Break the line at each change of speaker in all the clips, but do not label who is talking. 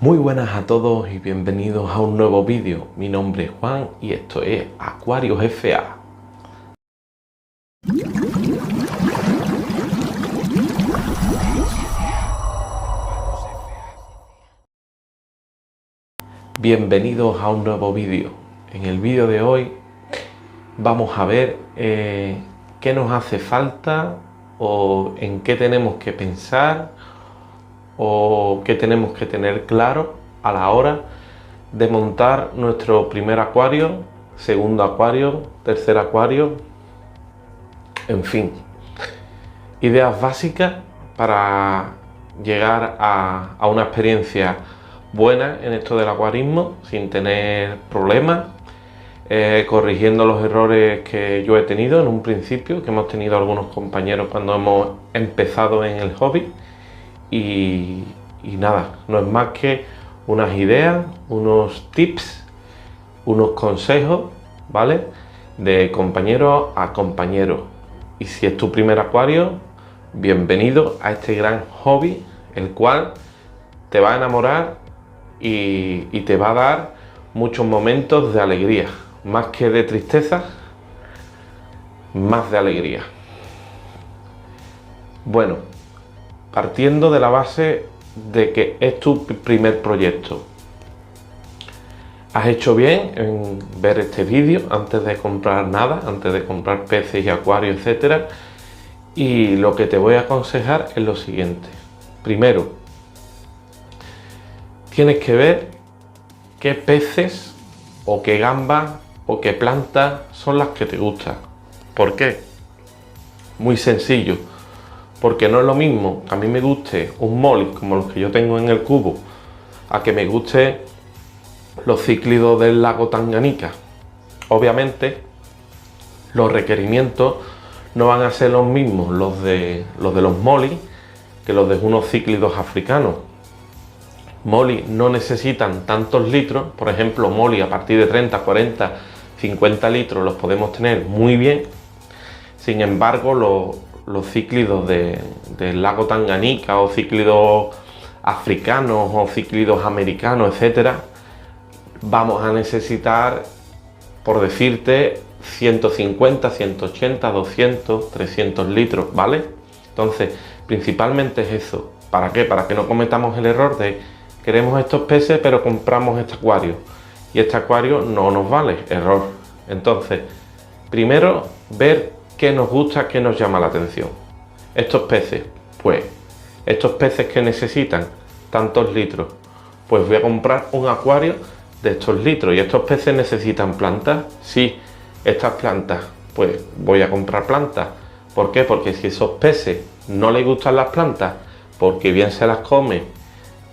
Muy buenas a todos y bienvenidos a un nuevo vídeo. Mi nombre es Juan y esto es Aquarios FA. Bienvenidos a un nuevo vídeo. En el vídeo de hoy vamos a ver qué nos hace falta o en qué tenemos que pensar o qué tenemos que tener claro a la hora de montar nuestro primer acuario, segundo acuario, tercer acuario, en fin, ideas básicas para llegar a una experiencia buena en esto del acuarismo sin tener problemas, corrigiendo los errores que yo he tenido en un principio, que hemos tenido algunos compañeros cuando hemos empezado en el hobby. Y nada, no es más que unas ideas, unos tips, unos consejos, ¿vale? De compañero a compañero. Y si es tu primer acuario, bienvenido a este gran hobby, el cual te va a enamorar y te va a dar muchos momentos de alegría, más que de tristeza, más de alegría. Bueno, partiendo de la base de que es tu primer proyecto, has hecho bien en ver este vídeo antes de comprar nada, antes de comprar peces y acuarios, etcétera. Y lo que te voy a aconsejar es lo siguiente. Primero, tienes que ver qué peces o qué gambas o qué plantas son las que te gustan. ¿Por qué? Muy sencillo. Porque no es lo mismo que a mí me guste un molly como los que yo tengo en el cubo, a que me guste los cíclidos del lago Tanganica. Obviamente, los requerimientos no van a ser los mismos los de los molly que los de unos cíclidos africanos. Molly no necesitan tantos litros, por ejemplo, molly a partir de 30, 40, 50 litros los podemos tener muy bien. Sin embargo, los cíclidos del lago Tanganica o cíclidos africanos o cíclidos americanos, etcétera, vamos a necesitar, por decirte, 150, 180, 200, 300 litros, ¿vale? Entonces, principalmente es eso. ¿Para qué? Para que no cometamos el error de queremos estos peces pero compramos este acuario y este acuario no nos vale. Error. Entonces, primero ver qué nos gusta, qué nos llama la atención. Estos peces, pues, estos peces que necesitan tantos litros, pues voy a comprar un acuario de estos litros. ¿Y estos peces necesitan plantas? Sí, estas plantas, pues voy a comprar plantas. ¿Por qué? Porque si esos peces no les gustan las plantas, porque bien se las comen,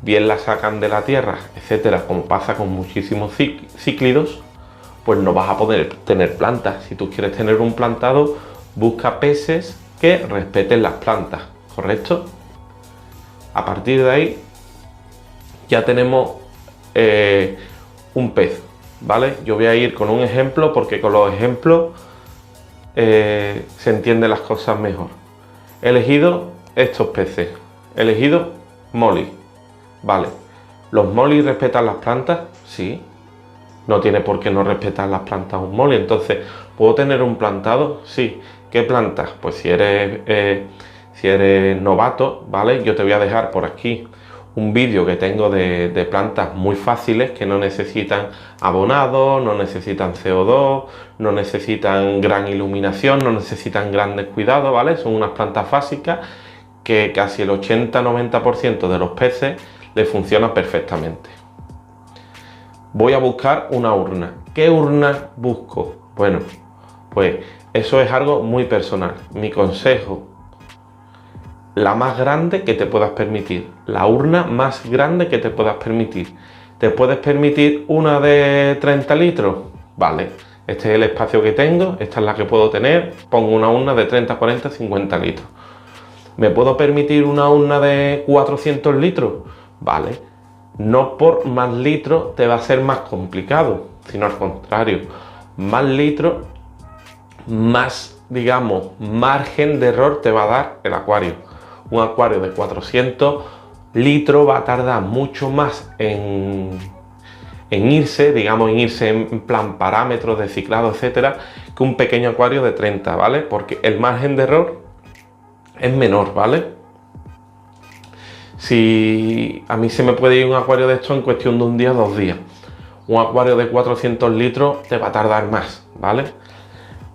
bien las sacan de la tierra, etcétera, como pasa con muchísimos cíclidos, pues no vas a poder tener plantas. Si tú quieres tener un plantado, busca peces que respeten las plantas, ¿correcto? A partir de ahí ya tenemos un pez, ¿vale? Yo voy a ir con un ejemplo porque con los ejemplos se entienden las cosas mejor. He elegido estos peces, he elegido molly, ¿vale? ¿Los molly respetan las plantas? Sí. No tiene por qué no respetar las plantas un molly. Entonces, ¿puedo tener un plantado? Sí. ¿Qué plantas? Pues si eres novato, ¿vale? Yo te voy a dejar por aquí un vídeo que tengo de plantas muy fáciles que no necesitan abonado, no necesitan CO2, no necesitan gran iluminación, no necesitan grandes cuidados, ¿vale? Son unas plantas básicas que casi el 80-90% de los peces les funciona perfectamente. Voy a buscar una urna. ¿Qué urna busco? Bueno, pues eso es algo muy personal. Mi consejo, la más grande que te puedas permitir. La urna más grande que te puedas permitir. ¿Te puedes permitir una de 30 litros? Vale, este es el espacio que tengo, esta es la que puedo tener. Pongo una urna de 30, 40, 50 litros. ¿Me puedo permitir una urna de 400 litros? Vale. No por más litros te va a ser más complicado, sino al contrario, más litros, más, digamos, margen de error te va a dar el acuario. Un acuario de 400 litro va a tardar mucho más en irse, digamos, en irse en plan parámetros de ciclado, etcétera, que un pequeño acuario de 30, ¿vale? Porque el margen de error es menor, ¿vale? Si a mí se me puede ir un acuario de esto en cuestión de un día, 2 días. Un acuario de 400 litros te va a tardar más, ¿vale?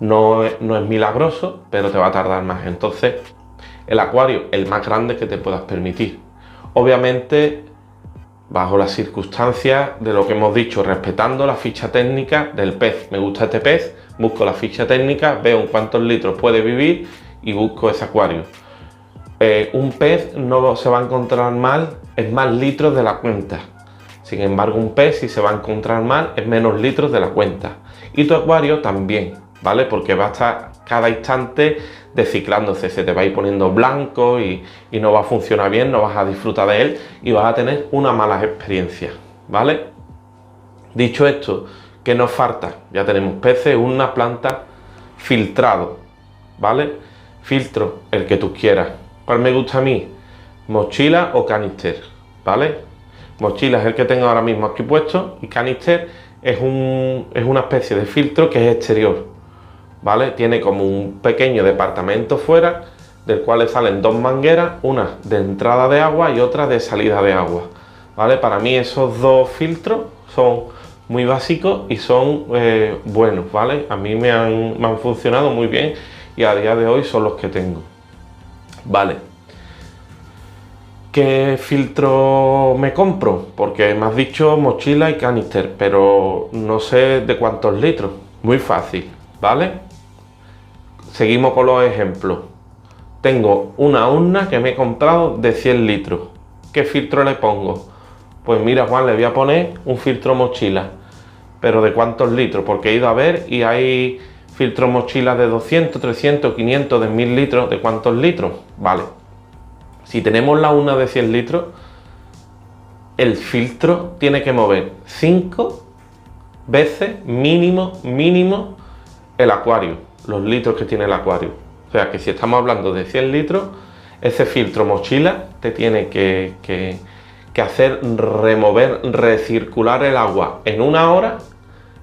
No es milagroso, pero te va a tardar más. Entonces, el acuario, el más grande que te puedas permitir. Obviamente, bajo las circunstancias de lo que hemos dicho, respetando la ficha técnica del pez. Me gusta este pez, busco la ficha técnica, veo en cuántos litros puede vivir y busco ese acuario. Un pez no se va a encontrar mal, es más litros de la cuenta. Sin embargo, un pez, si se va a encontrar mal, es menos litros de la cuenta. Y tu acuario también, ¿vale? Porque va a estar cada instante desciclándose, se te va a ir poniendo blanco y no va a funcionar bien, no vas a disfrutar de él y vas a tener una mala experiencia, ¿vale? Dicho esto, ¿qué nos falta? Ya tenemos peces, una planta, filtrado, ¿vale? Filtro, el que tú quieras. ¿Cuál me gusta a mí? Mochila o canister, ¿vale? Mochila es el que tengo ahora mismo aquí puesto y canister es una especie de filtro que es exterior, ¿vale? Tiene como un pequeño departamento fuera del cual salen 2 mangueras, una de entrada de agua y otra de salida de agua, ¿vale? Para mí esos 2 filtros son muy básicos y son buenos, ¿vale? A mí me han funcionado muy bien y a día de hoy son los que tengo, ¿vale? ¿Qué filtro me compro? Porque me has dicho mochila y canister, pero no sé de cuántos litros. Muy fácil, ¿vale? Seguimos con los ejemplos. Tengo una urna que me he comprado de 100 litros. ¿Qué filtro le pongo? Pues mira, Juan, le voy a poner un filtro mochila. ¿Pero de cuántos litros? Porque he ido a ver y hay filtros mochila de 200, 300, 500, de 1000 litros. ¿De cuántos litros? Vale. Si tenemos la urna de 100 litros, el filtro tiene que mover 5 veces mínimo el acuario, los litros que tiene el acuario. O sea que si estamos hablando de 100 litros, ese filtro mochila te tiene que hacer remover, recircular el agua en una hora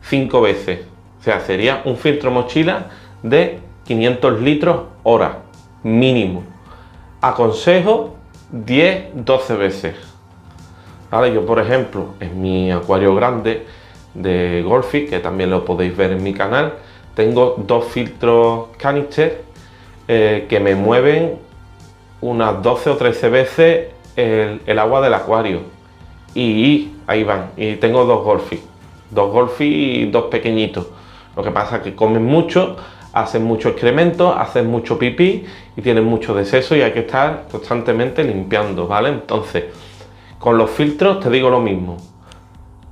5 veces. O sea, sería un filtro mochila de 500 litros hora, mínimo. Aconsejo 10-12 veces. ¿Vale? Yo, por ejemplo, en mi acuario grande de Golfi, que también lo podéis ver en mi canal, tengo 2 filtros canister que me mueven unas 12 o 13 veces el agua del acuario. Y ahí van. Y tengo 2 Golfi y 2 pequeñitos. Lo que pasa es que comen mucho, hacen mucho excremento, hacen mucho pipí y tienen mucho desecho y hay que estar constantemente limpiando, ¿vale? Entonces, con los filtros te digo lo mismo.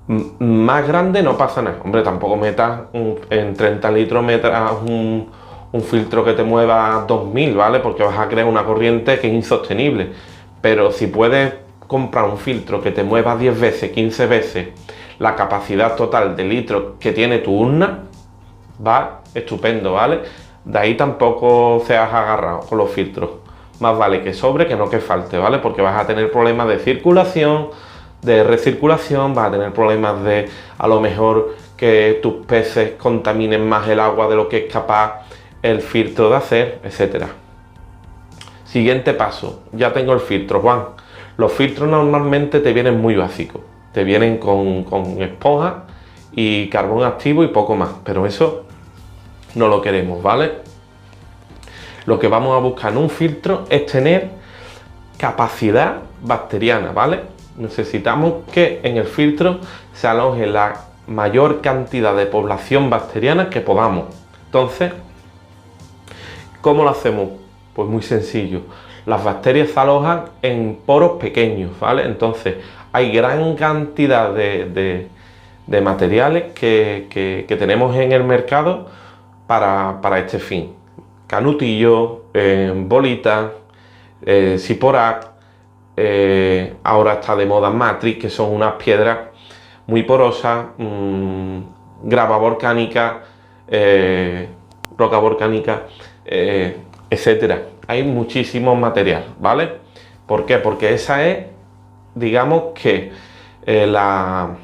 Más grande no pasa nada. Hombre, tampoco metas en 30 litros metas un filtro que te mueva 2000, ¿vale? Porque vas a crear una corriente que es insostenible. Pero si puedes comprar un filtro que te mueva 10 veces, 15 veces la capacidad total de litros que tiene tu urna, va estupendo, ¿vale? De ahí tampoco seas agarrado con los filtros. Más vale que sobre que no que falte, ¿vale? Porque vas a tener problemas de circulación, de recirculación, vas a tener problemas de, a lo mejor, que tus peces contaminen más el agua de lo que es capaz el filtro de hacer, etcétera. Siguiente paso, ya tengo el filtro, Juan. Los filtros normalmente te vienen muy básicos. Te vienen con esponja y carbón activo y poco más, pero eso no lo queremos, ¿vale? Lo que vamos a buscar en un filtro es tener capacidad bacteriana, ¿vale? Necesitamos que en el filtro se aloje la mayor cantidad de población bacteriana que podamos. Entonces, ¿cómo lo hacemos? Pues muy sencillo. Las bacterias se alojan en poros pequeños, ¿vale? Entonces, hay gran cantidad de materiales que tenemos en el mercado para este fin. Canutillo, bolitas, Siporac, ahora está de moda Matrix, que son unas piedras muy porosas, grava volcánica, roca volcánica, etcétera. Hay muchísimos materiales, ¿vale? ¿Por qué? Porque esa es digamos que la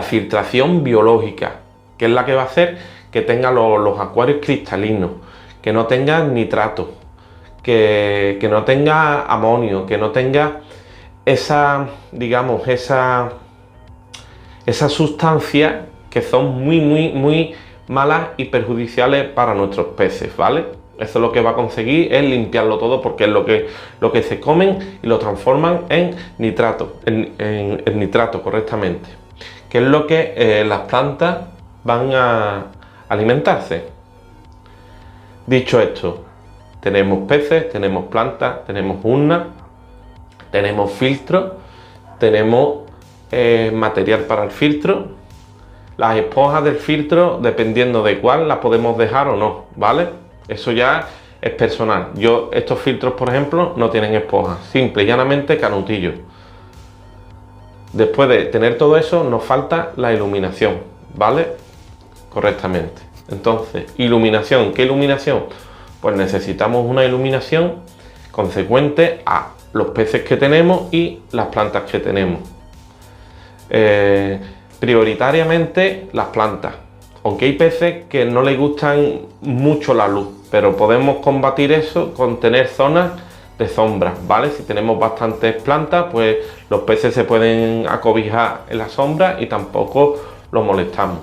filtración biológica, que es la que va a hacer que tenga los acuarios cristalinos, que no tenga nitrato, que no tenga amonio, que no tenga esa, digamos, esa sustancia que son muy malas y perjudiciales para nuestros peces, ¿vale? Eso es lo que va a conseguir, es limpiarlo todo, porque es lo que se comen y lo transforman en nitrato, en nitrato correctamente, que es lo que las plantas van a alimentarse. Dicho esto, tenemos peces, tenemos plantas, tenemos urnas, tenemos filtros, tenemos material para el filtro. Las esponjas del filtro, dependiendo de cuál, las podemos dejar o no, ¿vale? Eso ya es personal. Estos filtros, por ejemplo, no tienen esponjas, simple y llanamente canutillo. Después de tener todo eso, nos falta la iluminación, ¿vale? Correctamente. Entonces, iluminación, ¿qué iluminación? Pues necesitamos una iluminación consecuente a los peces que tenemos y las plantas que tenemos. Prioritariamente las plantas, aunque hay peces que no les gustan mucho la luz, pero podemos combatir eso con tener zonas de sombra, ¿vale? Si tenemos bastantes plantas, pues los peces se pueden acobijar en la sombra y tampoco los molestamos.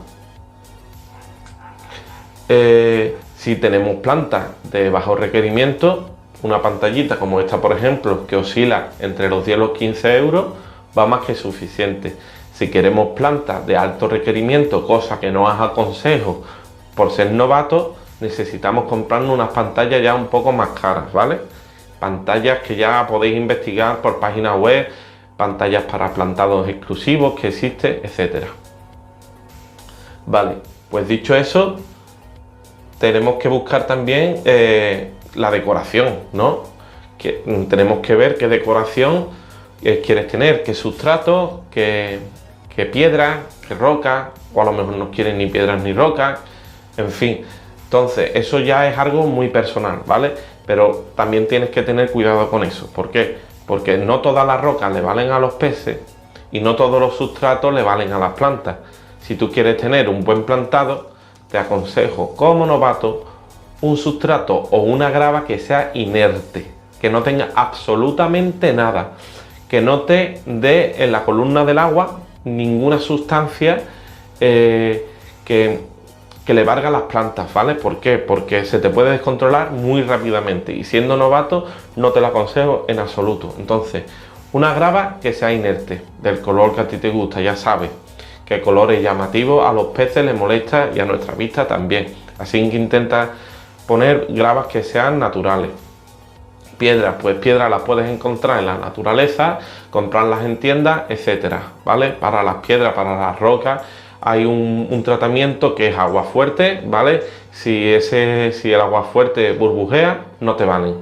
Si tenemos plantas de bajo requerimiento, una pantallita como esta, por ejemplo, que oscila entre los 10 y los 15 euros, va más que suficiente. Si queremos plantas de alto requerimiento, cosa que no os aconsejo por ser novatos, necesitamos comprarnos unas pantallas ya un poco más caras, ¿vale? Pantallas que ya podéis investigar por páginas web, pantallas para plantados exclusivos que existen, etcétera. Vale, pues dicho eso, tenemos que buscar también la decoración, ¿no? Tenemos que ver qué decoración quieres tener, qué sustrato, qué piedras, qué rocas, o a lo mejor no quieres ni piedras ni rocas, en fin. Entonces, eso ya es algo muy personal, ¿vale? Pero también tienes que tener cuidado con eso. ¿Por qué? Porque no todas las rocas le valen a los peces y no todos los sustratos le valen a las plantas. Si tú quieres tener un buen plantado, te aconsejo como novato un sustrato o una grava que sea inerte, que no tenga absolutamente nada, que no te dé en la columna del agua ninguna sustancia que le valga a las plantas, ¿vale? ¿Por qué? Porque se te puede descontrolar muy rápidamente y siendo novato no te lo aconsejo en absoluto. Entonces, una grava que sea inerte, del color que a ti te gusta, ya sabes que colores llamativos a los peces les molesta y a nuestra vista también. Así que intenta poner gravas que sean naturales. Piedras, pues piedras las puedes encontrar en la naturaleza, comprarlas en tiendas, etcétera, ¿vale? Para las piedras, para las rocas, hay un tratamiento que es agua fuerte, ¿vale? Si el agua fuerte burbujea, no te valen.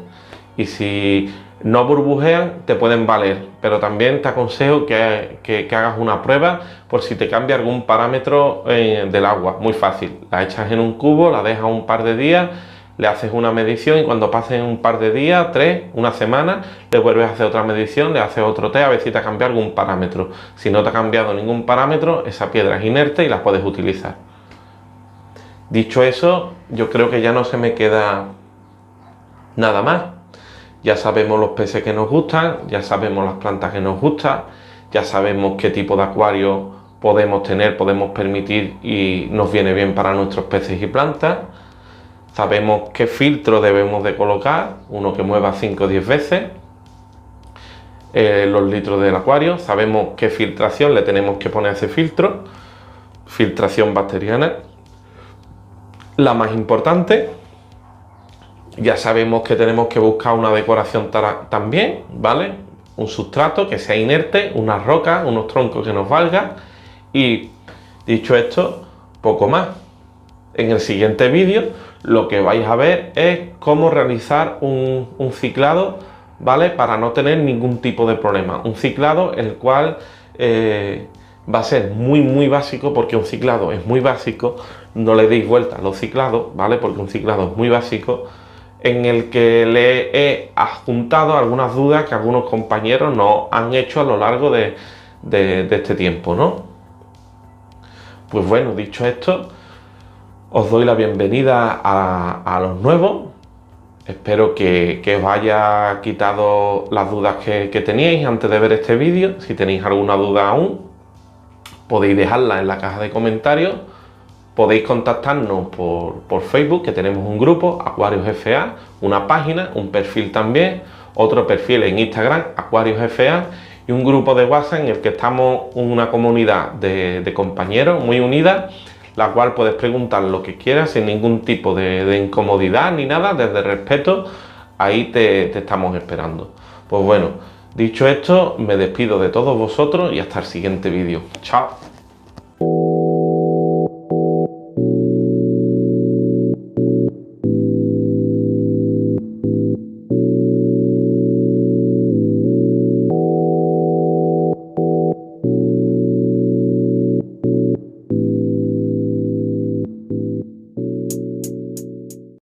Y si no burbujean, te pueden valer. Pero también te aconsejo que hagas una prueba por si te cambia algún parámetro del agua. Muy fácil. La echas en un cubo, la dejas un par de días, le haces una medición y cuando pasen un par de días, 3, una semana, le vuelves a hacer otra medición, le haces otro test a ver si te ha cambiado algún parámetro. Si no te ha cambiado ningún parámetro, esa piedra es inerte y la puedes utilizar. Dicho eso, yo creo que ya no se me queda nada más. Ya sabemos los peces que nos gustan, ya sabemos las plantas que nos gustan, ya sabemos qué tipo de acuario podemos tener, podemos permitir y nos viene bien para nuestros peces y plantas. Sabemos qué filtro debemos de colocar, uno que mueva 5 o 10 veces los litros del acuario. Sabemos qué filtración le tenemos que poner a ese filtro, filtración bacteriana, la más importante. Ya sabemos que tenemos que buscar una decoración también, ¿vale? Un sustrato que sea inerte, unas rocas, unos troncos que nos valgan. Y dicho esto, poco más. En el siguiente vídeo lo que vais a ver es cómo realizar un ciclado, ¿vale? Para no tener ningún tipo de problema. Un ciclado el cual va a ser muy básico, porque un ciclado es muy básico. No le deis vuelta a los ciclados, ¿vale? Porque un ciclado es muy básico. en el que le he adjuntado algunas dudas que algunos compañeros nos han hecho a lo largo de este tiempo, ¿no? Pues bueno, dicho esto, os doy la bienvenida a los nuevos. Espero que os haya quitado las dudas que teníais antes de ver este vídeo. Si tenéis alguna duda aún, podéis dejarla en la caja de comentarios. Podéis contactarnos por Facebook, que tenemos un grupo, Aquarius FA, una página, un perfil también, otro perfil en Instagram, Aquarius FA, y un grupo de WhatsApp en el que estamos una comunidad de compañeros muy unida, la cual puedes preguntar lo que quieras sin ningún tipo de incomodidad ni nada, desde respeto. Ahí te estamos esperando. Pues bueno, dicho esto, me despido de todos vosotros y hasta el siguiente vídeo. Chao.